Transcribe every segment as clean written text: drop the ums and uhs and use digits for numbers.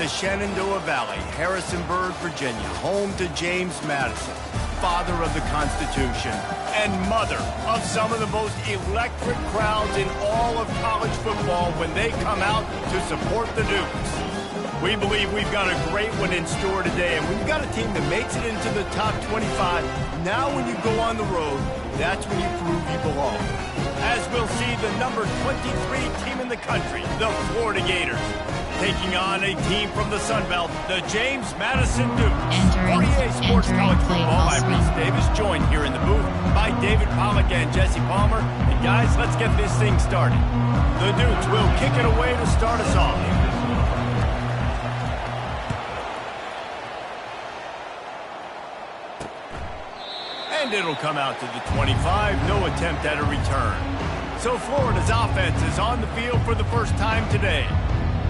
the Shenandoah Valley, Harrisonburg, Virginia, home to James Madison, father of the Constitution and mother of some of the most electric crowds in all of college football when they come out to support the Dukes. We believe we've got a great one in store today, and we've got a team that makes it into the top 25. Now when you go on the road, that's when you prove you belong. As we'll see the number 23 team in the country, the Florida Gators, taking on a team from the Sun Belt, the James Madison Dukes. 48 Sports College Football, I'm Reese Davis, joined here in the booth by David Pollack and Jesse Palmer. And guys, let's get this thing started. The Dukes will kick it away to start us off. And it'll come out to the 25, no attempt at a return. So Florida's offense is on the field for the first time today.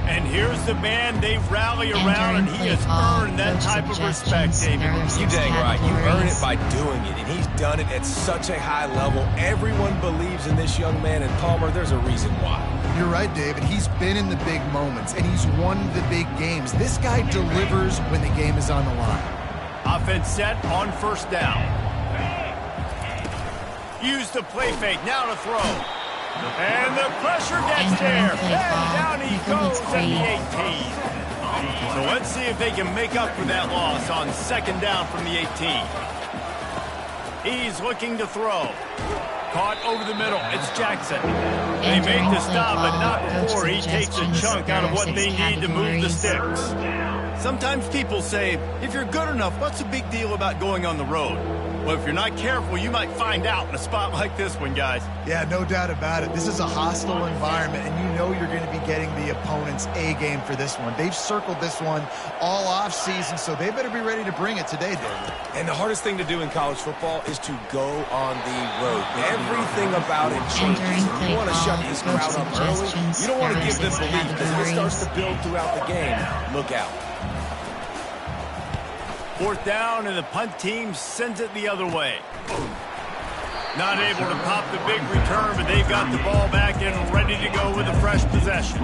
And here's the man they rally around, and he has earned that type of respect, David. You dang right. You earn it by doing it, and he's done it at such a high level. Everyone believes in this young man, and Palmer, there's a reason why. You're right, David. He's been in the big moments, and he's won the big games. This guy delivers when the game is on the line. Offense set on first down. Use the play fake, now to throw. And the pressure gets there. And down he goes at the 18. So let's see if they can make up for that loss on second down from the 18. He's looking to throw. Caught over the middle. It's Jackson. They make the stop, but not before he takes a chunk out of what they need to move the sticks. Sometimes people say, if you're good enough, what's the big deal about going on the road? Well, if you're not careful, you might find out in a spot like this one, guys. Yeah, no doubt about it. This is a hostile environment, and you know you're going to be getting the opponent's A game for this one. They've circled this one all off season, so they better be ready to bring it today, David. And the hardest thing to do in college football is to go on the road. Everything about it changes. You want to shut this crowd up early. You don't want to give them belief, because if it starts to build throughout the game, look out. Fourth down, and the punt team sends it the other way. Not able to pop the big return, but they've got the ball back and ready to go with a fresh possession.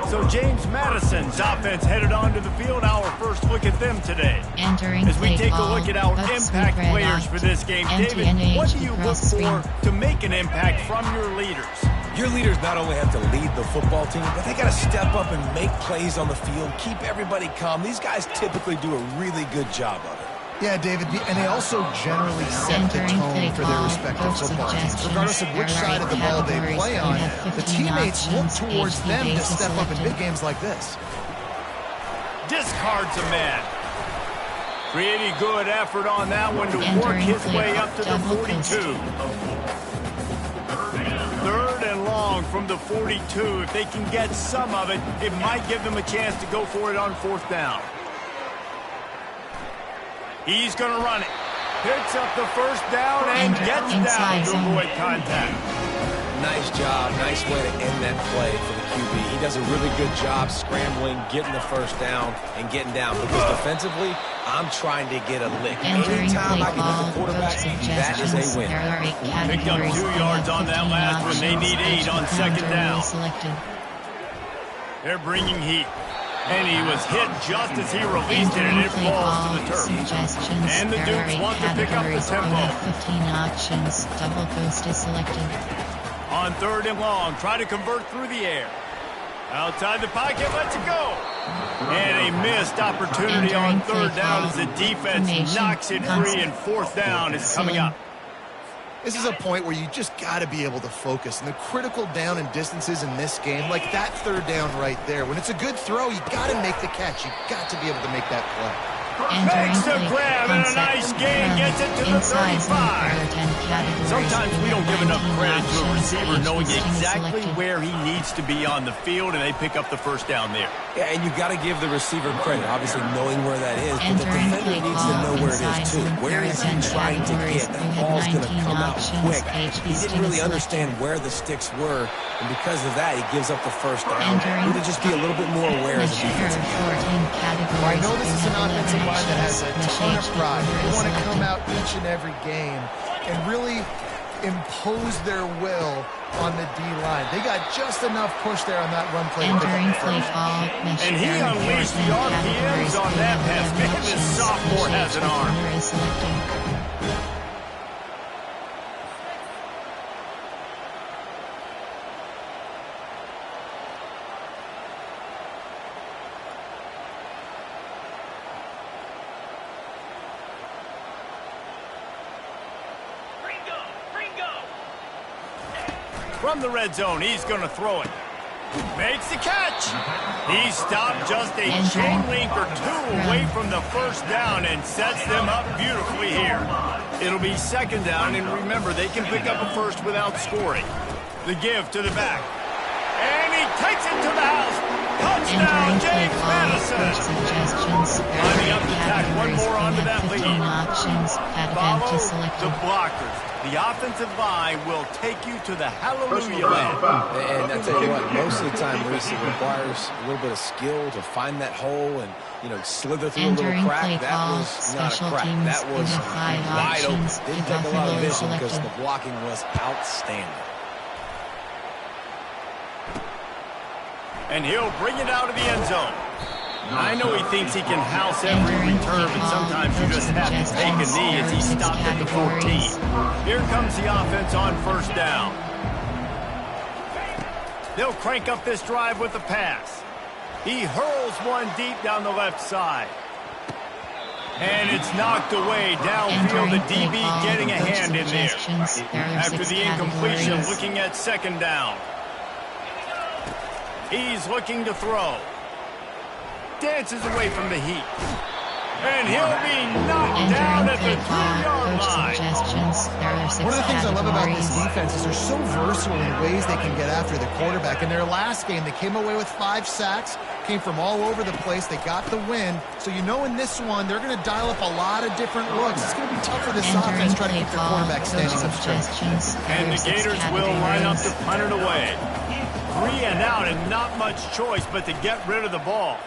So James Madison's offense headed onto the field. Our first look at them today. As we take a look at our impact players for this game, David, what do you look for to make an impact from your leaders? Your leaders not only have to lead the football team, but they got to step up and make plays on the field, keep everybody calm. These guys typically do a really good job of it. Yeah, David, and they also generally set the tone for their respective football teams. Regardless of which side of the ball they play on, the teammates look towards them to step up in big games like this. Discards a man. Pretty good effort on that one to work his way up to the 42. Third and long from the 42. If they can get some of it, it might give them a chance to go for it on fourth down. He's going to run it. Picks up the first down and gets down to avoid contact. Nice job. Nice way to end that play for the QB. He does a really good job scrambling, getting the first down, and getting down. Because defensively, I'm trying to get a lick. Anytime I can hit the quarterback, that is a win. Picked up 2 yards on that last one. They need 8 on second down. They're bringing heat. And he was hit just as he released it, and it falls to the turf. And the Dukes want to pick up the tempo. 15 options. Double ghost is selected. On third and long, try to convert through the air. Outside the pocket, lets it go. And a missed opportunity on third down as the defense knocks it free, and fourth down is coming up. This is a point where you just got to be able to focus. And the critical down and distances in this game, like that third down right there, when it's a good throw, you got to make the catch. You got to be able to make that play. Makes the grab and a nice gain, gets it to the 35. Sometimes we don't give enough credit to a receiver knowing exactly where he needs to be on the field, and they pick up the first down there. Yeah, and you got to give the receiver credit, obviously knowing where that is, but the defender needs to know where it is too. Where is he trying to get? That ball's going to come out quick. He didn't really understand where the sticks were, and because of that, he gives up the first down. We need to just be a little bit more aware as a defensive guy. I know this is an offensive line that has a ton of pride. They want to come out each and every game and really impose their will on the D-line. They got just enough push there on that run play. And he unleashed the arm selected. From the red zone, he's going to throw it. Makes the catch. He stopped just a chain link or two away from the first down and sets them up beautifully here. It'll be second down, and remember, they can pick up a first without scoring. The give to the back. And he takes it to the house. Touchdown, James Madison. Lining up to tack one more onto that lead. Follow the blockers. The offensive line will take you to the hallelujah land. And I tell you what, most of the time, Luis, it requires a little bit of skill to find that hole and, you know, slither through a little crack. That was not a crack. That was wide open. Didn't take a lot of vision because the blocking was outstanding. And he'll bring it out of the end zone. I know he thinks he can house every return, but sometimes you just have to take a knee as he stopped at the 14. Here comes the offense on first down. They'll crank up this drive with the pass. He hurls one deep down the left side. And it's knocked away downfield. The DB getting a hand in there. After the incompletion, looking at second down. He's looking to throw. Dances away from the heat. And he'll be knocked down at the 2-yard line. One of the things I love about this defense is they're so versatile in ways they can get after the quarterback. In their last game, they came away with 5 sacks, came from all over the place. They got the win. So you know in this one, they're going to dial up a lot of different looks. It's going to be tough for this offense trying to keep their quarterback standing up straight. And the Gators will line up to punt it away. 3 and out and not much choice but to get rid of the ball.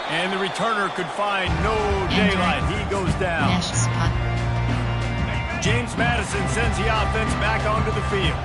And the returner could find no daylight. He goes down. James Madison sends the offense back onto the field.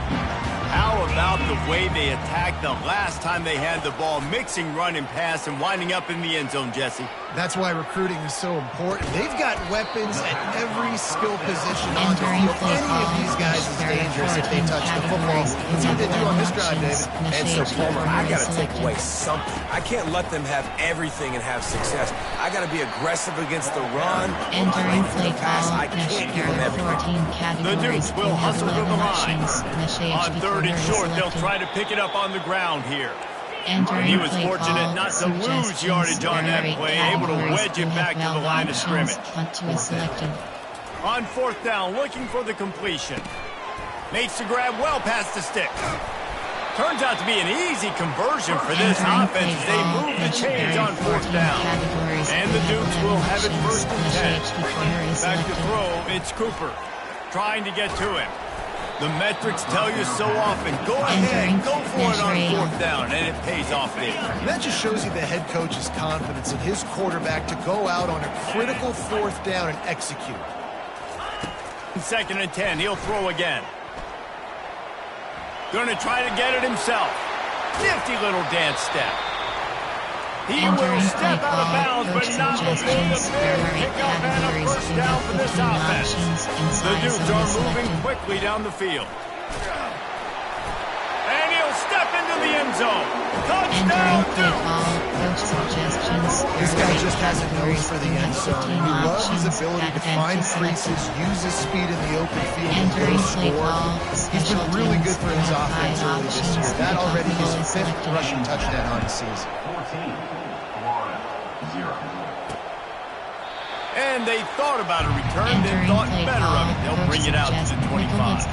How about the way they attacked the last time they had the ball, mixing run and pass and winding up in the end zone, Jesse? That's why recruiting is so important. They've got weapons at every skill position on the field. Any of these guys is dangerous if they touch the football. Let's see what they do on this drive, David. And so, Palmer, I got to take away something. I can't let them have everything and have success. I got to be aggressive against the run. Entering play call, I can't give them everything. The Dukes will hustle to the line. On 3rd and short, they'll try to pick it up on the ground here. He was fortunate not to lose yardage on that play, able to wedge it back to the line of scrimmage. On 4th down, looking for the completion. Makes the grab well past the stick. Turns out to be an easy conversion for this offense as they move the chains on 4th down. And the Dukes will have it 1st and 10. Back to throw, it's Cooper trying to get to him. The metrics tell you so often, go ahead, go for it on 4th down, and it pays off there. And that just shows you the head coach's confidence in his quarterback to go out on a critical 4th down and execute. 2nd and 10, he'll throw again. Going to try to get it himself. Nifty little dance step. He will step out of bounds, but not before the big pickup and a 1st down for this offense. The Dukes are moving quickly down the field. And he'll step into the end zone. Touchdown, Dukes! This guy just has a nose for the end zone. And we love his ability to find creases, use his speed in the open field, and go score. He's been really good for his offense early this year. That already is his 5th rushing touchdown on the season. And they thought about a return, then thought better of it. They'll bring it out to the 25.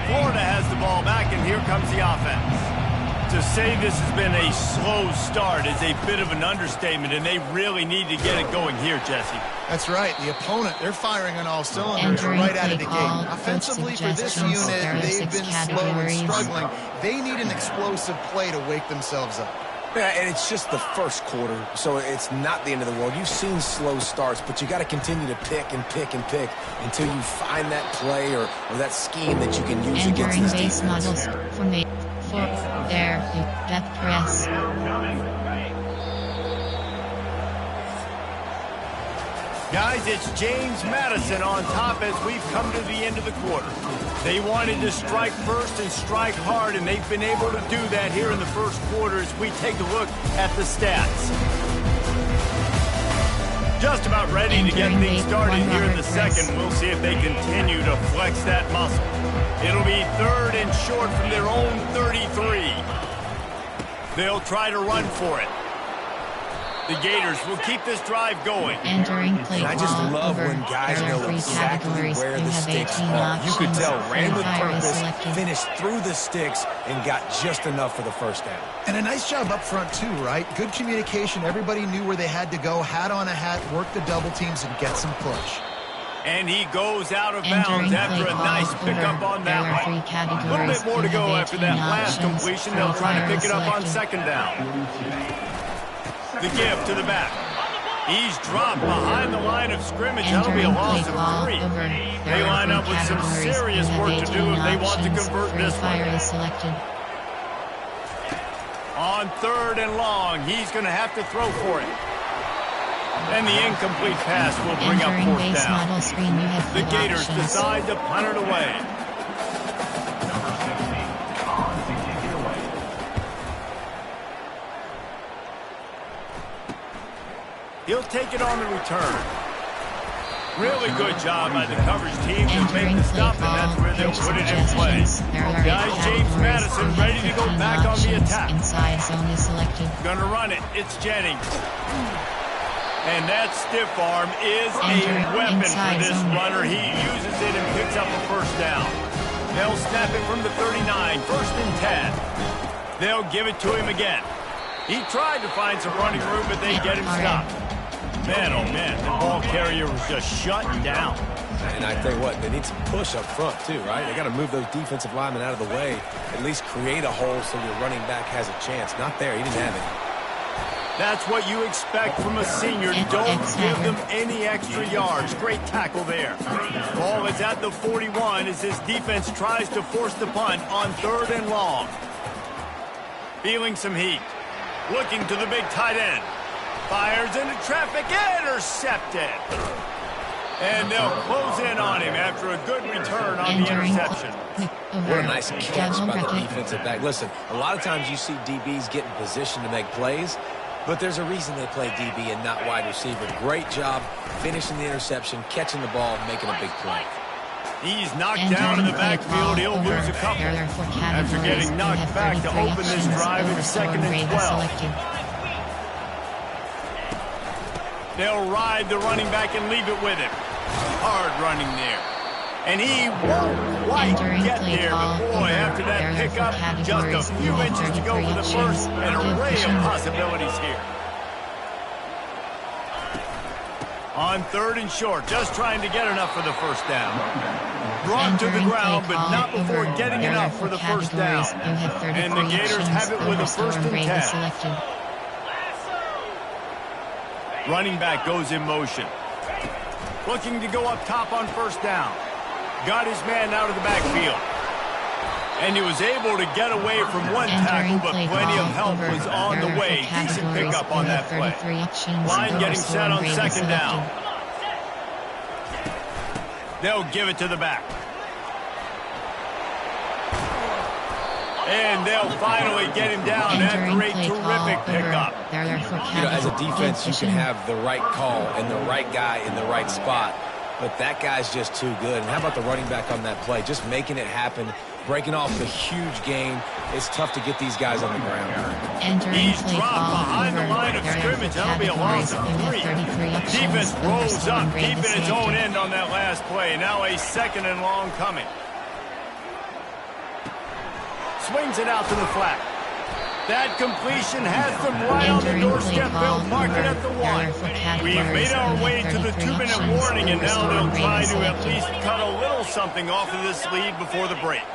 Florida has the ball back, and here comes the offense. To say this has been a slow start is a bit of an understatement, and they really need to get it going here, Jesse. That's right. The opponent, they're firing on all cylinders right out of the gate. Offensively, for this unit, they've been slow and struggling. They need an explosive play to wake themselves up. Yeah, and it's just the 1st quarter, so it's not the end of the world. You've seen slow starts, but you got to continue to pick and pick and pick until you find that play or that scheme that you can use against this defense. Models for their depth press. Guys, it's James Madison on top as we've come to the end of the quarter. They wanted to strike first and strike hard, and they've been able to do that here in the first quarter as we take a look at the stats. Just about ready to get things started here in the second. We'll see if they continue to flex that muscle. It'll be 3rd and short from their own 33. They'll try to run for it. The Gators will keep this drive going. Entering play and I just ball love over. when guys There are know 3 exactly categories. where You the have sticks 18 are. You could options. tell ran with Fire is purpose, selected. finished through the sticks, and got just enough for the first down. And a nice job up front, too, right? Good communication. Everybody knew where they had to go. Hat on a hat, work the double teams, and get some push. And he goes out of Entering bounds after play a nice ball pickup over. on There that are one. 3 categories. A little bit more to You go have after that 18 last options. completion. They'll try to Fire pick is it up on selected. 2nd down. The give to the back. He's dropped behind the line of scrimmage. That'll be a Entering loss play of ball 3. over. They There are line 3 up with some categories. serious You have work to do 18 if they want to options. convert Free this fire one. is selected. On 3rd and long, he's going to have to throw for it. And the incomplete pass will bring up Entering 4th base down. model screen, you have The 4 Gators options. decide to punt it away. He'll take it on the return. Really good job by the coverage team to make Entering the play stop, and ball, that's where they'll coach put it in play. suggestions. There are 8 Guys, James categories. Madison You have ready to go 15 back on the options. attack. Inside zone is selected. Gonna run it. It's Jennings. And that stiff arm is Entering a weapon for inside this zone. runner. He uses it and picks up a first down. They'll snap it from the 39, 1st and 10. They'll give it to him again. He tried to find some running room, but they get him stopped. Man, oh man, the ball carrier was just shut down. And I tell you what, they need some push up front too, right? They got to move those defensive linemen out of the way, at least create a hole so your running back has a chance. Not there, he didn't have it. That's what you expect from a senior. Don't give them any extra yards. Great tackle there. Ball is at the 41 as this defense tries to force the punt on 3rd and long. Feeling some heat. Looking to the big tight end. Fires into traffic. Intercepted. And they'll close in on him after a good return on the interception. What a nice catch by the defensive back. Listen, a lot of times you see DBs get in position to make plays, but there's a reason they play DB and not wide receiver. Great job finishing the interception, catching the ball, making a big play. He's knocked down in the backfield. He'll lose a couple. After getting knocked back to open this drive, it's 2nd and 12. They'll ride the running back and leave it with him. Hard running there. And he won't quite get there, but boy, after that pickup, just a few inches to go for the first, an array of possibilities here. On 3rd and short, just trying to get enough for the first down. Brought to the ground, but not before getting enough for the first down. And the Gators have it with a 1st and 10. Running back goes in motion. Looking to go up top on 1st down. Got his man out of the backfield. And he was able to get away from one tackle, but plenty of help was on the way. Decent pickup on that play. Line getting set on 2nd down. They'll give it to the back. And they'll finally get him down after a terrific pickup. You know, as a defense, you can have the right call and the right guy in the right spot, but that guy's just too good. And how about the running back on that play? Just making it happen, breaking off the huge game. It's tough to get these guys on the ground. He's dropped behind the line of scrimmage. That'll be a loss of 3. Defense rolls up, keeping its own end on that last play. Now a 2nd and long coming. Swings it out to the flat. That completion has them right on the doorstep. They'll mark it at the 1. We've made our way to the 2-minute warning, and now they'll try to at least cut a little something off of this lead before the break.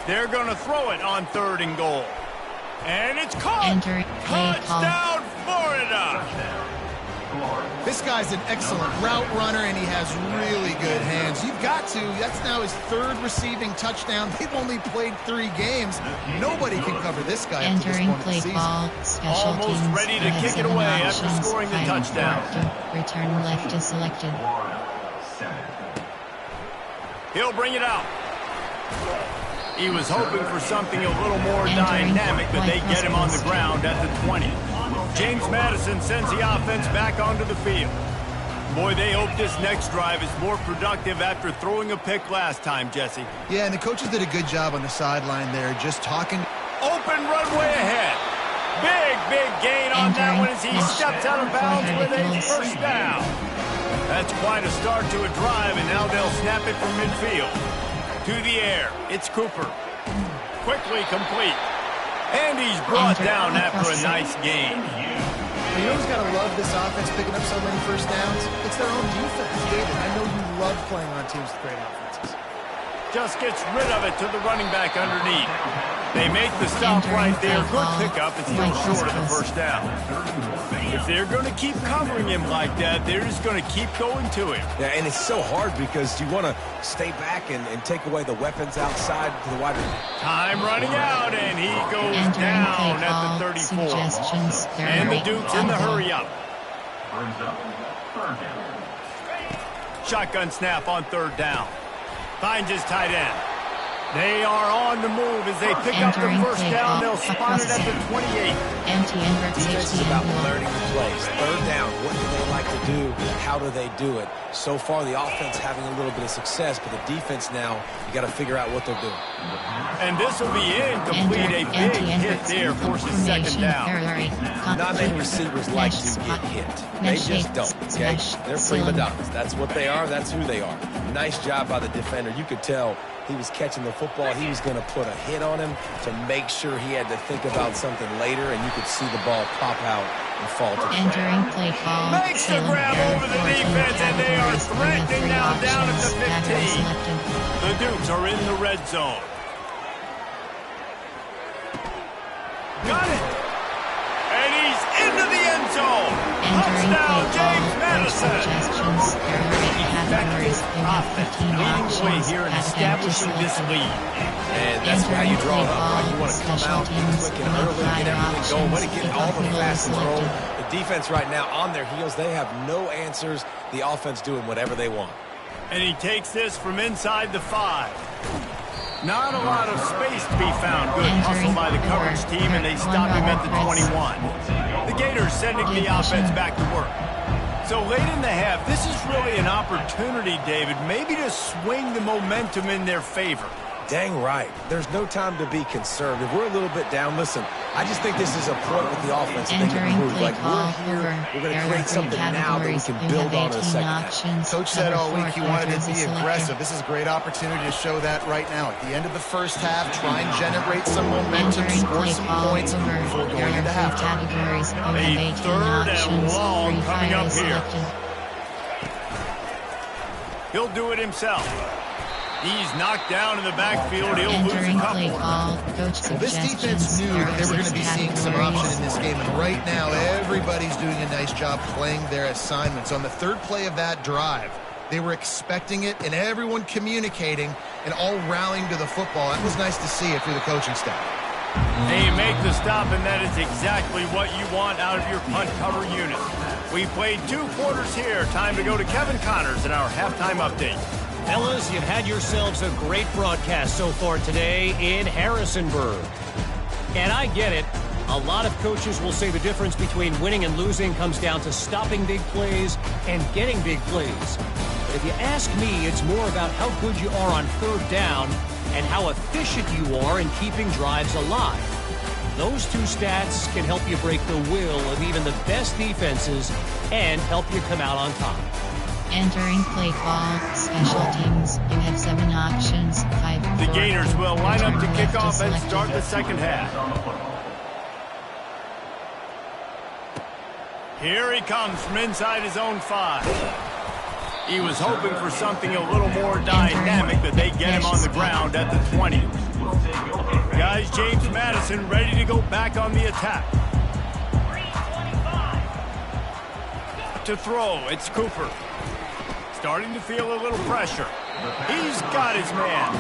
They're going to throw it on 3rd and goal. And it's caught. Touchdown, Florida. This guy's an excellent route runner, and he has really good hands. You've got to. That's now his 3rd receiving touchdown. They've only played 3 games. Nobody can cover this guy up to this point of the season. Almost ready to kick it away after scoring the touchdown. Return left is selected. He'll bring it out. He was hoping for something a little more dynamic, but they get him on the ground at the 20. James Madison sends the offense back onto the field. Boy, they hope this next drive is more productive after throwing a pick last time, Jesse. Yeah, and the coaches did a good job on the sideline there, just talking. Open runway ahead. Big gain on that one as he steps out of bounds with a first down. That's quite a start to a drive, and now they'll snap it from midfield. To the air, it's Cooper. Quickly complete. And he's brought down after a nice gain. You know who's got to love this offense picking up so many first downs? It's their own defense. David, I know you love playing on teams with great offenses. Just gets rid of it to the running back underneath. They make the stop right there. Good pickup. It's still short of the first down. If they're going to keep covering him like that, they're just going to keep going to him. Yeah, and it's so hard because you want to stay back and take away the weapons outside to the wide receiver. Time running out, and he goes down at the 34. And the Duke's in the hurry up. Shotgun snap on 3rd down. Finds his tight end. They are on the move as they pick up the first down. They'll spot it at the 28. Defense is about learning the plays. 3rd down, what do they like to do? How do they do it? So far, the offense having a little bit of success, but the defense now, you got to figure out what they're doing. And this will be incomplete. A big hit there forces 2nd down. Not many receivers like to get hit. They just don't, okay? They're prima donnas. That's what they are. That's who they are. Nice job by the defender. You could tell he was catching the football. He was going to put a hit on him to make sure he had to think about something later, and you could see the ball pop out and fall to the ground. Makes the grab over the defense, and they are threatening now down at the 15. The Dukes are in the red zone. Got it. And he's into the end zone. Touchdown, James Madison. Effective offense leading the way here and establishing this lead. And that's how you draw it up, right? You want to come out, get quick and early, get everything going, want to get all the passes rolling. The defense right now on their heels, they have no answers. The offense doing whatever they want. And he takes this from inside the 5. Not a lot of space to be found. Good hustle by the coverage team, and they stop him at the 21. The Gators sending the offense back to work. So late in the half, this is really an opportunity, David, maybe to swing the momentum in their favor. Dang right. There's no time to be concerned. If we're a little bit down, listen, I just think this is a point with the offense that they can improve. Like, we're here, we're going to create something now that we can build on in the second half. Coach said all week he wanted to be aggressive. This is a great opportunity to show that right now. At the end of the first half, try and generate some momentum, score some points before going into halftime. A 3rd and long coming up here. He'll do it himself. He's knocked down in the backfield. He'll lose a couple. Well, this defense knew that they were going to be seeing some option in this game, and right now everybody's doing a nice job playing their assignments. On the 3rd play of that drive, they were expecting it, and everyone communicating and all rallying to the football. That was nice to see if you're the coaching staff. They make the stop, and that is exactly what you want out of your punt cover unit. We played 2 quarters here. Time to go to Kevin Connors in our halftime update. Fellas, you've had yourselves a great broadcast so far today in Harrisonburg. And I get it. A lot of coaches will say the difference between winning and losing comes down to stopping big plays and getting big plays. But if you ask me, it's more about how good you are on 3rd down and how efficient you are in keeping drives alive. Those 2 stats can help you break the will of even the best defenses and help you come out on top. Entering play call, special teams. You have 7 options. 5. The Gators will line up to kick off and start the second half. Here he comes from inside his own 5. He was hoping for something a little more dynamic, but they get him on the ground at the 20. Guys, James Madison ready to go back on the attack. to throw. It's Cooper. Starting to feel a little pressure. He's got his man.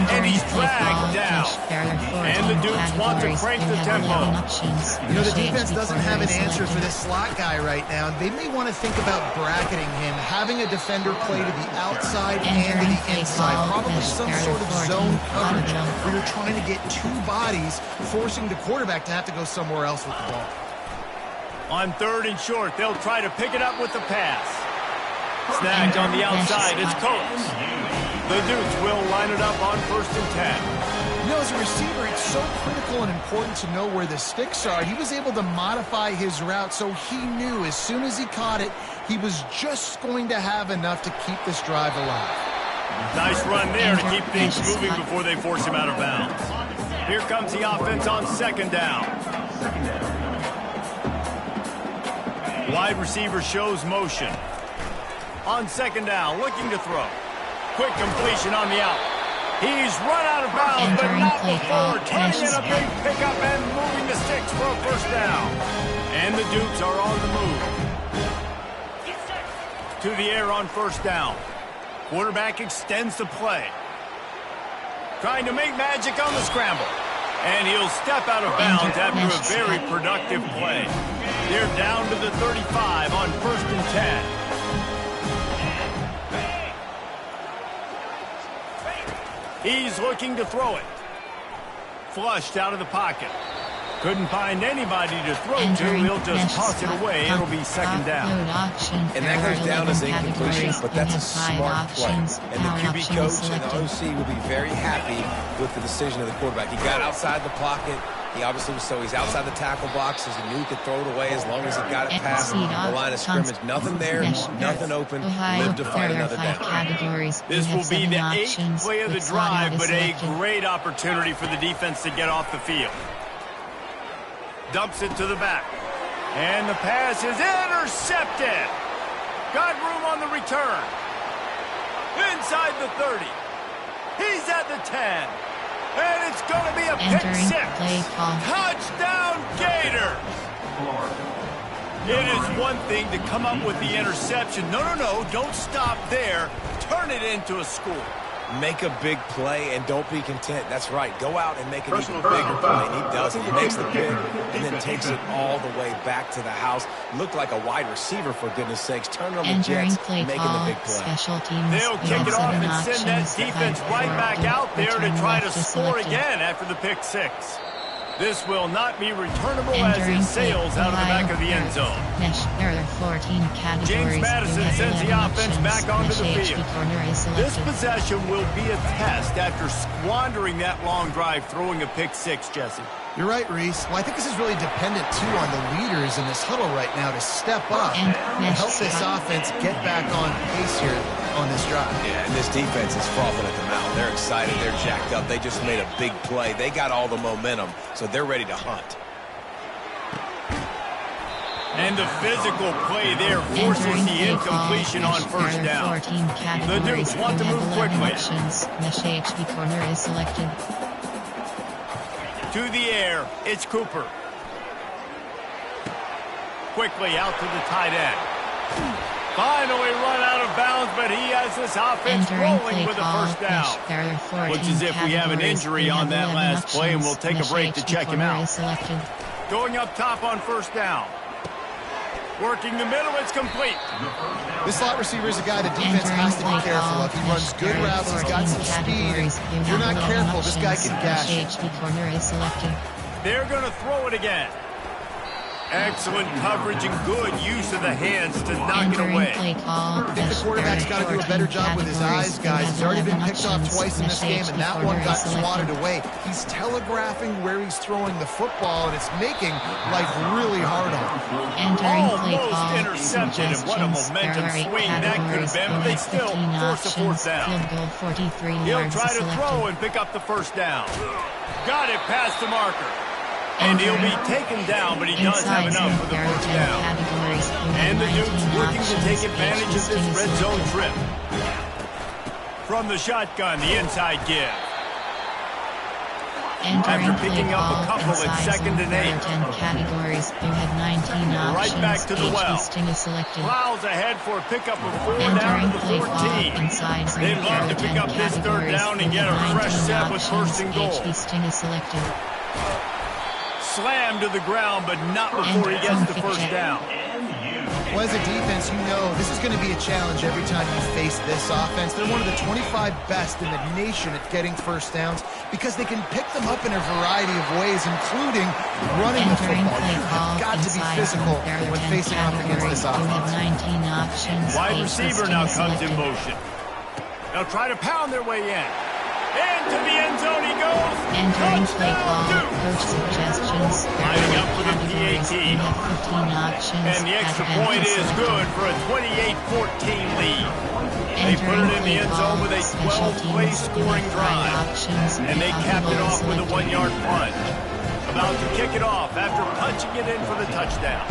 And he's dragged down. And the Dukes want to crank the tempo. You know, the defense doesn't have an answer for this slot guy right now. They may want to think about bracketing him, having a defender play to the outside and to the inside. Probably some sort of zone coverage where you're trying to get two bodies, forcing the quarterback to have to go somewhere else with the ball. On 3rd and short, they'll try to pick it up with the pass. Snagged on the outside, it's Coates. The Dukes will line it up on 1st and 10. You know, as a receiver, it's so critical and important to know where the sticks are. He was able to modify his route so he knew as soon as he caught it, he was just going to have enough to keep this drive alive. Nice run there to keep things moving before they force him out of bounds. Here comes the offense on 2nd down. Wide receiver shows motion. On 2nd down, looking to throw. Quick completion on the out. He's run out of bounds, but not before turning in a big pickup and moving the sticks for a 1st down. And the Dukes are on the move. To the air on 1st down. Quarterback extends the play. Trying to make magic on the scramble. And he'll step out of bounds after a very productive play. They're down to the 35 on 1st and 10. He's looking to throw it. Flushed out of the pocket. Couldn't find anybody to throw to. He'll just toss it away. It'll be 2nd down. And that goes down as incompletion, but that's a smart play. And the QB coach and the OC will be very happy with the decision of the quarterback. He got outside the pocket. He obviously was, so he's outside the tackle box, as he knew he could throw it away as long as he got it past the line of scrimmage. Nothing there, nothing open, lived to fight another down. This will be the 8th play of the drive, but a great opportunity for the defense to get off the field. Dumps it to the back. And the pass is intercepted. Got room on the return. Inside the 30. He's at the 10. And it's going to be a pick 6. Touchdown, Gators. It is one thing to come up with the interception. No, don't stop there. Turn it into a score. Make a big play and don't be content. That's right. Go out and make an even bigger play. And he does it. He makes the pick and then takes it all the way back to the house. Looked like a wide receiver, for goodness sakes. Turn on the Jets, making the big play. They'll kick it off and send that defense right back out there to try to score again after the pick 6. This will not be returnable as it sails out of the back of the end zone. James Madison sends the offense back onto the field. This possession will be a test after squandering that long drive throwing a pick 6, Jesse. You're right, Reese. Well, I think this is really dependent, too, on the leaders in this huddle right now to step up and help this offense get back on pace here on this drive. Yeah, and this defense is frothing at the mouth. They're excited. They're jacked up. They just made a big play. They got all the momentum, so they're ready to hunt. And the physical play there forces the incompletion on 1st down. The Dukes want to move quickly. Corner is selected. To the air, it's Cooper. Quickly out to the tight end. Finally run out of bounds, but he has this offense rolling with a 1st down. Looks as if we have an injury on that last play, and we'll take a break to check him out. Going up top on 1st down. Working the middle, it's complete. This slot receiver is a guy the defense has to be careful of. He runs good routes, he's got some speed. If you're not careful, this guy can gash you. They're going to throw it again. Excellent coverage and good use of the hands to knock it away. I think the quarterback's got to do a better job with his eyes, guys. He's already been picked off twice in this game, and that one got swatted away. He's telegraphing where he's throwing the football, and it's making life really hard on him. Almost intercepted, and what a momentum swing that could have been, but they still force a 4th down. He'll try to throw and pick up the 1st down. Got it past the marker. And he'll be taken down, but he does have enough for the 1st down. And the Dukes looking to take advantage of this red zone trip. From the shotgun, the inside give. after picking up a couple at 2nd and 8. 10 categories. You have 19 options. Right back to the well. Sting is selected. Clouds ahead for a pickup of 4 down Entering to the play ball 14. inside zone. They'd love to pick up this 3rd down and get a fresh set with 1st and goal. Sting is selected. Slammed to the ground, but not before he gets the 1st down. Well, as a defense, you know this is going to be a challenge every time you face this offense. They're one of the 25 best in the nation at getting 1st downs because they can pick them up in a variety of ways, including running the football. You've got to be physical when facing off against this offense. You have 19 options. Wide receiver now comes in motion. They'll try to pound their way in. Into the end zone he goes. Entering play call, coach suggestions. Lining up for the PAT. You have 15 options. And the extra point is good for a 28-14 lead. They put it in the end zone with a 12-play scoring drive. And they capped it off with a 1-yard punt. About to kick it off after punching it in for the touchdown.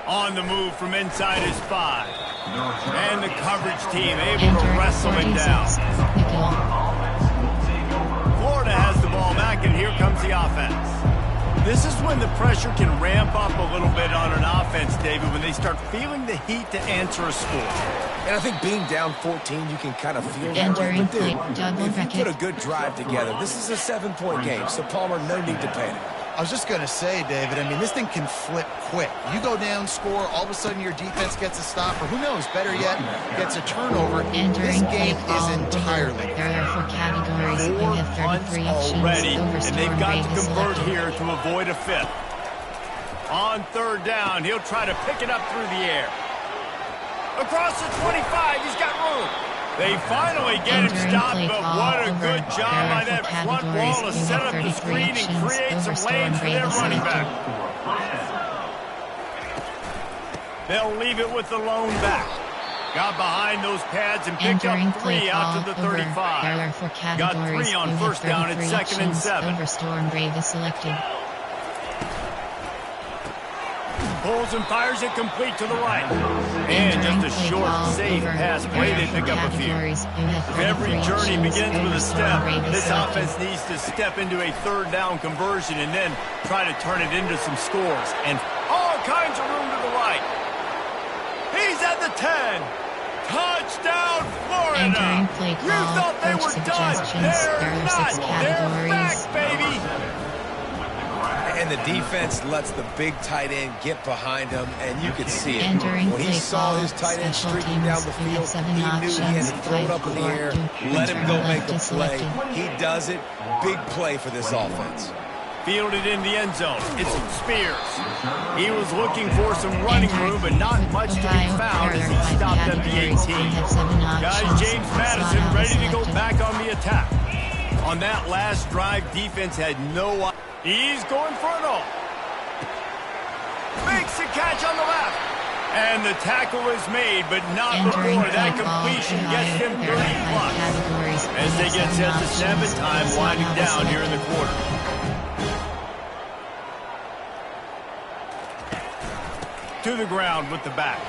On the move from inside his 5. And the coverage team able to wrestle him down. Florida has the ball back, and here comes the offense. This is when the pressure can ramp up a little bit on an offense, David, when they start feeling the heat to answer a score. And I think being down 14, you can kind of feel that way. But dude, if you put a good drive together, this is a 7-point game, so Palmer, no need to panic. I was just going to say, David, I mean, this thing can flip quick. You go down, score, all of a sudden your defense gets a stop, or who knows, better yet, gets a turnover. This game is entirely. There are 4 categories. You have 33 options. Already, and they've got to convert here to avoid a 5th. On 3rd down, he'll try to pick it up through the air. Across the 25, he's got room. They finally get him stopped, but what a good job by that front wall to set up the screen and create some lanes for their running back. They'll leave it with the lone back. Got behind those pads and picked up 3 out to the 35. Got 3 on 1st down at 2nd and 7. Overstorm Brave is selected. Pulls and fires it complete to the right. And just a short, safe pass play. They pick up a few. If every journey begins with a step, this offense needs to step into a 3rd down conversion and then try to turn it into some scores. And all kinds of room to the right. He's at the 10. Touchdown, Florida. You thought they were done. They're not. They're back, baby. And the defense lets the big tight end get behind him, and you could see it. When he saw his tight end streaking down the field, he knew he had to throw it up in the air, let him go make a play. He does it. Big play for this offense. Fielded in the end zone. It's Spears. He was looking for some running room, but not much to be found as he stopped at the 18. Guys, James Madison ready to go back on the attack. On that last drive, defense had no... He's going for it all. Makes the catch on the left. And the tackle is made, but not before that completion gets him 30+. As they get set to 7 time, winding down here in the quarter. To the ground with the back.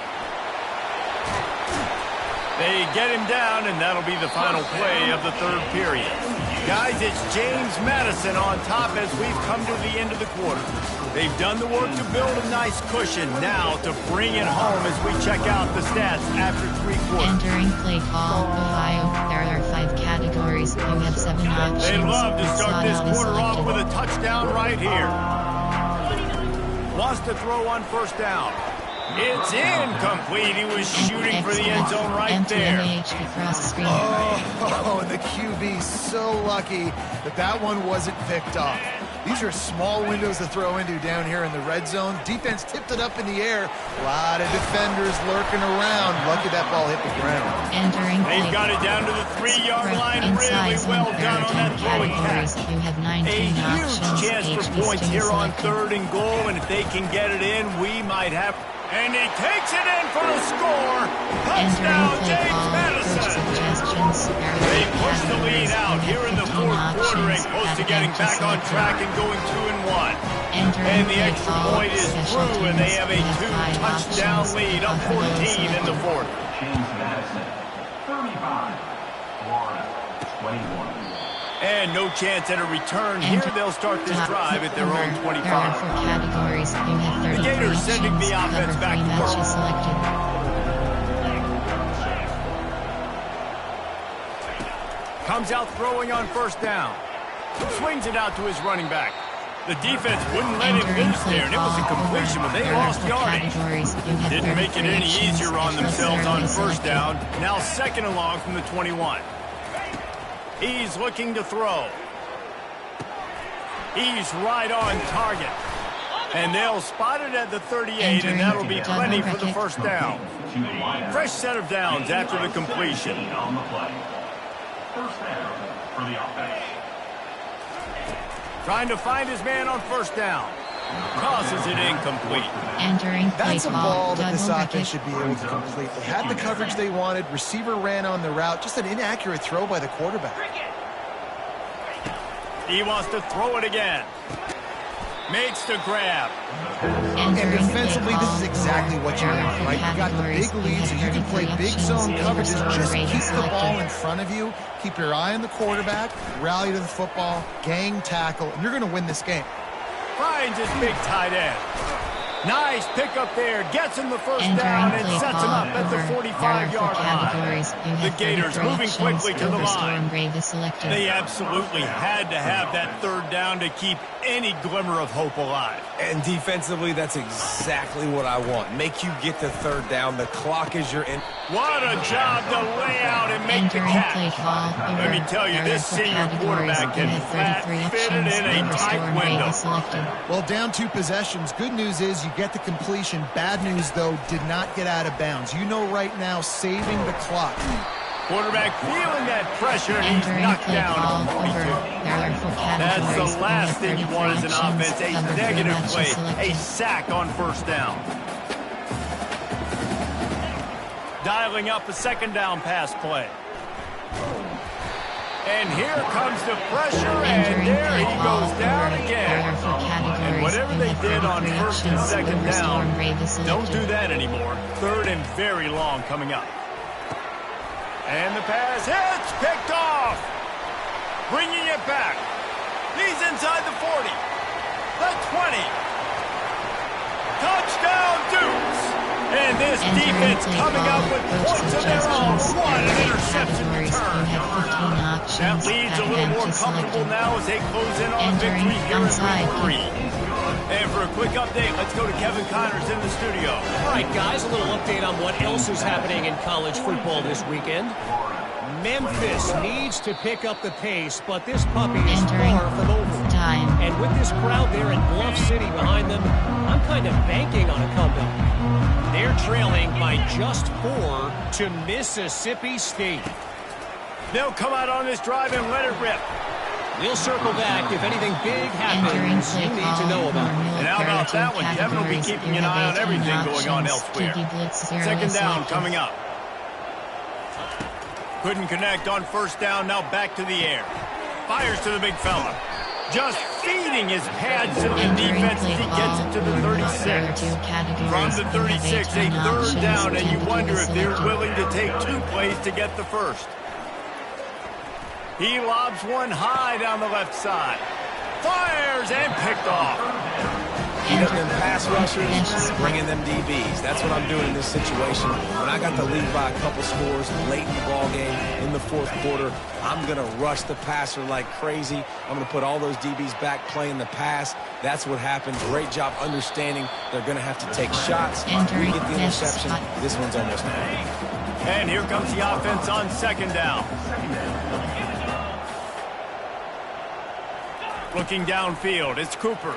They get him down, and that'll be the final play of the 3rd period. Guys, it's James Madison on top as we've come to the end of the quarter. They've done the work to build a nice cushion. Now to bring it home as we check out the stats after 3 quarters. Entering play call, Ohio. There are 5 categories. You have 7 options. They'd love to start this quarter off with a touchdown right here. Wants to throw on 1st down. It's incomplete. He was shooting for the end zone right there. Oh, and the QB so lucky that that one wasn't picked off. These are small windows to throw into down here in the red zone. Defense tipped it up in the air. A lot of defenders lurking around. Lucky that ball hit the ground. They've got it down to the 3-yard line. Really well done on that throwing catch. A huge chance for points here on 3rd and goal, and if they can get it in, we might have... And he takes it in for the score. Touchdown, James Madison. They push the lead out here in the 4th quarter and close to getting back on track and going 2-1. And the extra point is through, and they have a 2-touchdown lead, up 14 in the 4th. And no chance at a return here. They'll start this drive at their own 25. There are 4 categories. You have 33 The Gators sending the offense back to work. Selected. Comes out throwing on first down. Swings it out to his running back. The defense wouldn't let him loose there, and it was a completion, but they lost yardage. Didn't make it any easier on themselves on first down. Now second and long from the 21. He's looking to throw. He's right on target. And they'll spot it at the 38, and that'll be plenty for the first down. Fresh set of downs after the completion. First down for the offense. Trying to find his man on first down. Tosses it incomplete. That's a ball that this offense should be able to complete. They had the coverage they wanted. Receiver ran on the route. Just an inaccurate throw by the quarterback. He wants to throw it again. Makes the grab. And defensively, this is exactly what you want, right? You got the big lead, so you can play big zone coverages. Just keep the ball in front of you. Keep your eye on the quarterback. Rally to the football. Gang tackle. And you're going to win this game. Finds his big tight end. Nice pickup there. Gets him the first down and sets him up at the 45-yard line. The Gators moving quickly to the line. They absolutely had to have that third down to keep any glimmer of hope alive. And defensively, that's exactly what I want. Make you get the third down. The clock is your end. What a job to lay out and make the catch. Let me tell you, this senior quarterback can flat fit it in a tight window. Well, down 2 possessions. Good news is you get the completion. Bad news, though, did not get out of bounds. You know right now, saving the clock. Quarterback feeling that pressure, and he's knocked down at the 42. That's the last thing you want as an offense, a negative play, a sack on first down. Dialing up a second down pass play. And here comes the pressure, and there he goes down again. And whatever they did on first and second down, don't do that anymore. Third and very long coming up. And the pass hits, picked off. Bringing it back. He's inside the 40. The 20. Touchdown, Dukes. And this defense coming up with points of their own. What an interception return. That leads a little more comfortable now as they close in on victory here in week 3. And for a quick update, let's go to Kevin Connors in the studio. All right, guys, a little update on what else is happening in college football this weekend. Memphis needs to pick up the pace, but this puppy is far from over. And with this crowd there in Bluff City behind them, I'm kind of banking on a comeback. They're trailing by just 4 to Mississippi State. They'll come out on this drive and let it rip. We'll circle back if anything big happens you need to know about. And how about that one? Kevin will be keeping an eye on everything going on elsewhere. Second down coming up. Couldn't connect on first down, now back to the air. Fires to the big fella. Just feeding his pads to the defense as he gets it to the 36. From the 36, a third down, and you wonder if they're willing to take 2 plays to get the first. He lobs one high down the left side. Fires and picked off. Getting them pass rushers, bringing them DBs. That's what I'm doing in this situation. When I got the lead by a couple scores late in the ball game in the fourth quarter, I'm going to rush the passer like crazy. I'm going to put all those DBs back playing the pass. That's what happened. Great job understanding they're going to have to take shots. We get the interception. This one's almost over. And here comes the offense on second down. Looking downfield, it's Cooper.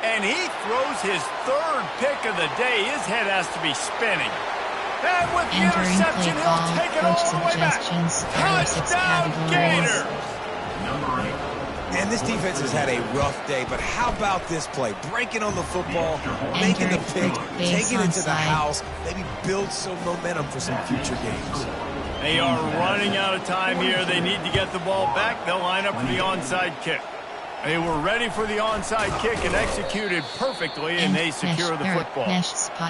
And he throws his third pick of the day. His head has to be spinning. And with the interception, he'll take it all the way back. Touchdown, Gators! And this defense has had a rough day, but how about this play? Breaking on the football, making the pick, taking it to the house, maybe build some momentum for some future games. They are running out of time here. They need to get the ball back. They'll line up for the onside kick. They were ready for the onside kick and executed perfectly, and they secure the football.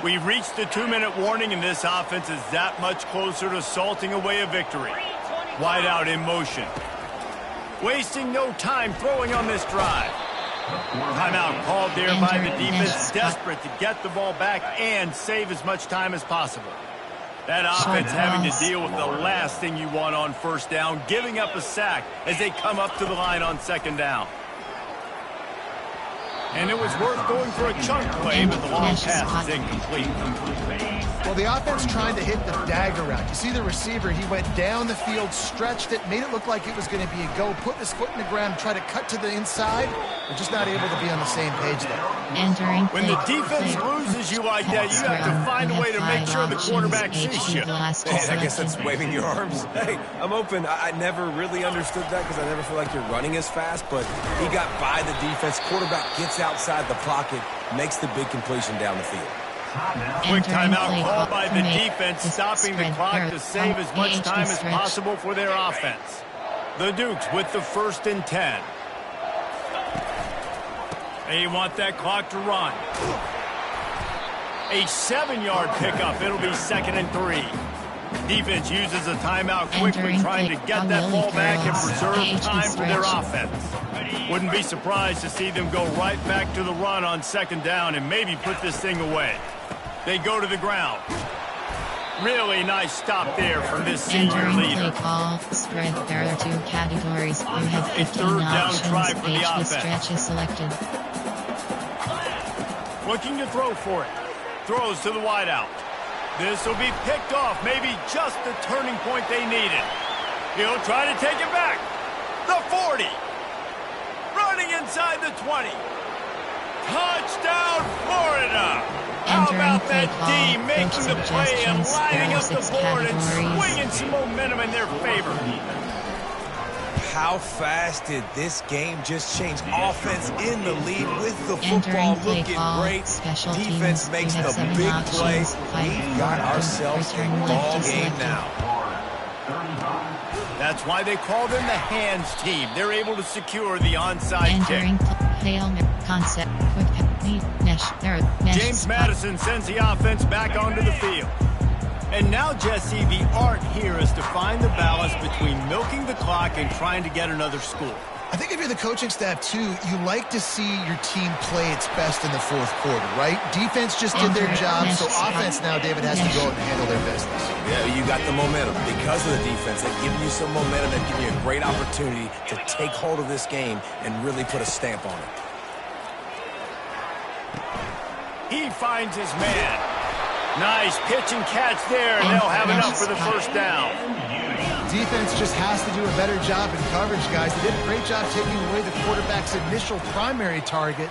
We've reached the 2-minute warning, and this offense is that much closer to salting away a victory. Wide out in motion. Wasting no time throwing on this drive. Timeout called there by the defense, desperate to get the ball back and save as much time as possible. That offense having to deal with the last thing you want on first down, giving up a sack as they come up to the line on second down. And it was worth going for a chunk play, but the long pass is incomplete. Well, the offense trying to hit the dagger route. You see the receiver, he went down the field, stretched it, made it look like it was going to be a go, put his foot in the ground, try to cut to the inside. They're just not able to be on the same page there. When the defense loses you like that, you have to find a way to make sure the quarterback sees you. I guess that's waving your arms. Hey, I'm open. I never really understood that because I never feel like you're running as fast, but he got by the defense. Quarterback gets outside the pocket, makes the big completion down the field. Quick timeout called by the defense, stopping the clock to save as much time as possible for their offense. The Dukes with the 1st and 10. They want that clock to run. A 7-yard pickup. It'll be 2nd and 3. Defense uses a timeout quickly, trying to get that ball back and preserve time for their offense. Wouldn't be surprised to see them go right back to the run on 2nd down and maybe put this thing away. They go to the ground. Really nice stop there from this senior leader. Play call, spread. There are 2 categories. You have 15 options. The stretch is selected. Looking to throw for it. Throws to the wideout. This will be picked off. Maybe just the turning point they needed. He'll try to take it back. The 40. Running inside the 20. Touchdown, Florida. How about that D making the play and lining up the board and swinging some momentum in their favor? How fast did this game just change? Offense in the lead with the football looking great. Defense makes the big play. We've got ourselves a ball game now. That's why they call them the hands team. They're able to secure the onside kick. Concept. James Madison sends the offense back onto the field. And now, Jesse, the art here is to find the balance between milking the clock and trying to get another score. I think if you're the coaching staff, too, you like to see your team play its best in the 4th quarter, right? Defense just did their job, so offense now, David, has to go out and handle their business. Yeah, you got the momentum. Because of the defense, they've given you some momentum. They've given you a great opportunity to take hold of this game and really put a stamp on it. He finds his man. Nice pitch and catch there, and they'll have enough for the 1st down. Defense just has to do a better job in coverage, guys. They did a great job taking away the quarterback's initial primary target,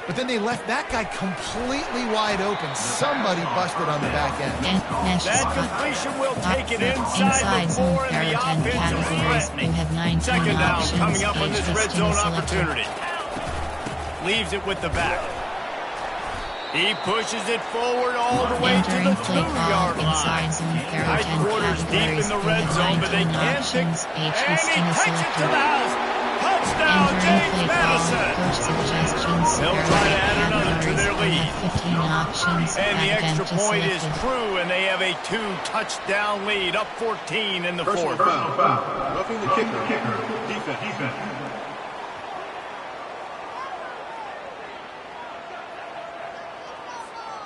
but then they left that guy completely wide open. Somebody busted on the back end. That completion will take it inside the 4, and the offense is threatening. 2nd down coming up on this red zone opportunity. Leaves it with the back. He pushes it forward all the way to the 2-yard line. Tight quarters deep in the red zone, but they can't pick. And he takes it to the house. Touchdown, James Madison. They'll try to add another to their lead. And the extra point is true, and they have a 2-touchdown lead, up 14 in the 4th. Roughing the kicker. Defense.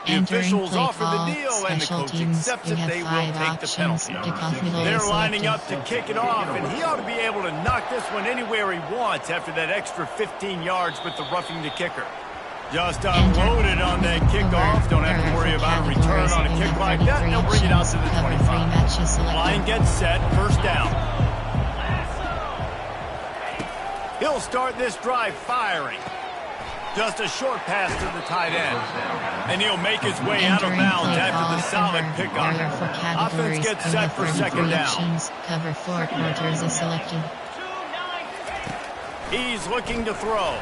The officials offer the deal, and the coach accepts it. They will take the penalty. They're lining up to kick it off, and he ought to be able to knock this one anywhere he wants after that extra 15 yards with the roughing the kicker. Just unloaded on that kickoff. Don't have to worry about a return on a kick like that. They'll bring it out to the 25. Line gets set. 1st down. He'll start this drive firing. Just a short pass to the tight end. And he'll make his way out of bounds after the solid pickup. Offense gets set for 2nd down. Cover 4 quarters is selected. He's looking to throw.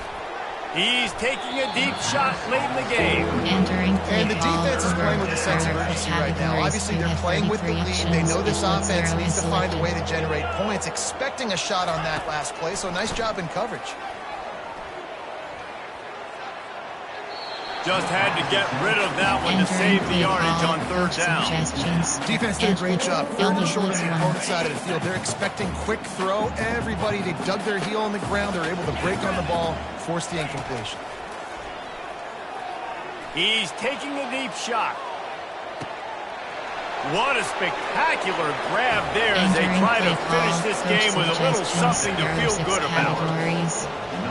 He's taking a deep shot late in the game. And the defense is playing with a sense of urgency right now. Obviously, they're playing with the lead. They know this offense needs to find a way to generate points, expecting a shot on that last play. So nice job in coverage. Just had to get rid of that one to save the yardage on third down. Defense did a great job. Third and short on the opponent's side of the field. They're expecting quick throw. Everybody, they dug their heel on the ground. They're able to break on the ball, force the incompletion. He's taking a deep shot. What a spectacular grab there as they try to finish this game with a little something to feel good about.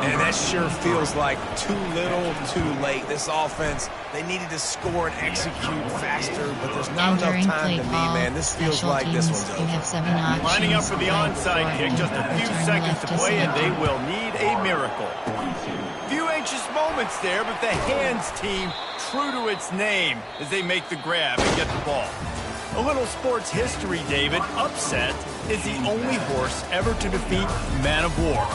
And that sure feels like too little, too late. This offense, they needed to score and execute faster, but there's not enough time to me, man. This feels like this one's over. Lining up for the onside kick, just a few seconds to play, and they will need a miracle. Few anxious moments there, but the hands team true to its name as they make the grab and get the ball. A little sports history, David. Upset is the only horse ever to defeat Man of War.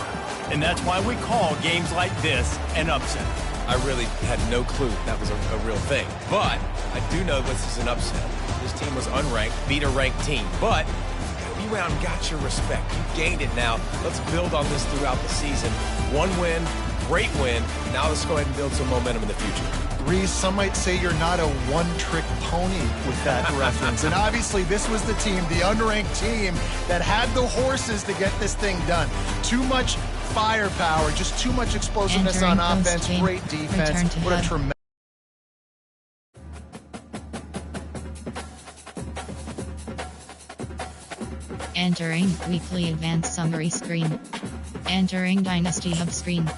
And that's why we call games like this an upset. I really had no clue that was a real thing. But I do know this is an upset. This team was unranked, beat a ranked team. But you went out and got your respect. You gained it now. Let's build on this throughout the season. One win, great win. Now let's go ahead and build some momentum in the future. Reese, some might say you're not a one-trick pony with that reference. And obviously this was the team, the unranked team, that had the horses to get this thing done. Too much firepower, just too much explosiveness on offense, great defense. What a tremendous... Entering weekly advanced summary screen. Entering Dynasty Hub screen.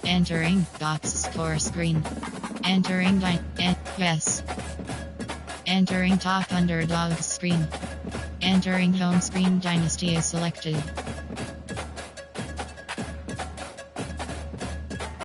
Entering box score screen. Entering yes. Entering top underdog screen. Entering home screen. Dynasty is selected.